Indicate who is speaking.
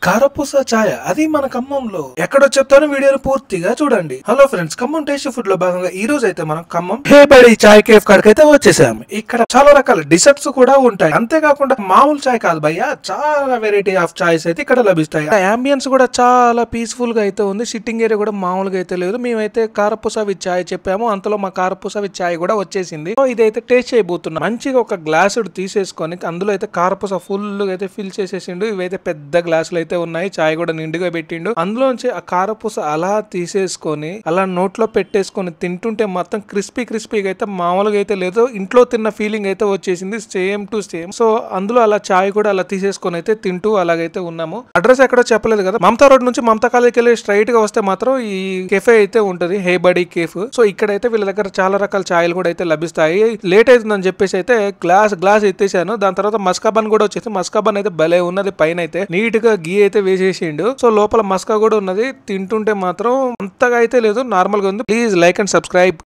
Speaker 1: కారపూస ఛాయ అది మన ఖమ్మంలో ఎక్కడో చెప్తాను, వీడియోని పూర్తిగా చూడండి. Hello friends, Khammam tasty food లో భాగంగా ఈ రోజు అయితే మనం ఖమ్మం హే బడి చాయ్ కేఫ్ కాడికి అయితే వచ్చేసాము. ఇక్కడ చాలా రకాల డిసర్ట్స్ కూడా ఉంటాయి. అంతేకాకుండా మామూలు చాయ్ కాదు భయ్యా, చాలా వెరైటీ ఆఫ్ చాయ్స్ అయితే ఇక్కడ లభిస్తాయి. అంబియన్స్ కూడా చాలా పీస్ఫుల్ గా అయితే ఉంది. సిట్టింగ్ ఏరియా కూడా మామూలుగా అయితే లేదు. మేమైతే కారపూస విత్ చాయ్ చెప్పాము, అంతలో మా కారపూస విత్ చాయ్ కూడా వచ్చేసింది. సో ఇదైతే టేస్ట్ చేయబోతున్నాం. మంచిగా ఒక గ్లాసు తీసేసుకొని అందులో అయితే కారపూస ఫుల్ గా అయితే ఫిల్ చేసేసిండు. ఇవైతే పెద్ద గ్లాసులు అయితే ఉన్నాయి. చాయ్ కూడా నిండుగా పెట్టిండు. అందులోంచి ఆ కారపూస అలా తీసేసుకొని అలా నోట్లో పెట్టేసుకొని తింటుంటే మొత్తం క్రిస్పీగా అయితే మామూలుగా అయితే లేదు. ఇంట్లో తిన్న ఫీలింగ్ అయితే వచ్చేసింది, సేమ్ టు సేమ్. సో అందులో అలా చాయ్ కూడా అలా తీసేసుకొని అయితే తింటూ అలాగైతే ఉన్నాము. అడ్రస్ ఎక్కడో చెప్పలేదు కదా. మమతా రోడ్ నుంచి మమతా కాలేజ్కి వెళ్ళి స్ట్రైట్ గా వస్తే మాత్రం ఈ కెఫే అయితే ఉంటది, హే బడి కేఫ్. సో ఇక్కడైతే వీళ్ళ దగ్గర చాలా రకాల చాయలు కూడా అయితే లభిస్తాయి. లేట్ అవుతుందని చెప్పేసి అయితే గ్లాస్ ఎత్తేసాను. దాని తర్వాత మస్కాబన్ కూడా వచ్చేసి, మస్కాబన్ అయితే భలే ఉన్నది. పైన అయితే నీట్ గా గీ అయితే వేసేసిండు. సో లోపల మస్కా కూడా ఉన్నది. తింటుంటే మాత్రం అంతగా అయితే లేదు, నార్మల్ గా ఉంది. Please like and subscribe.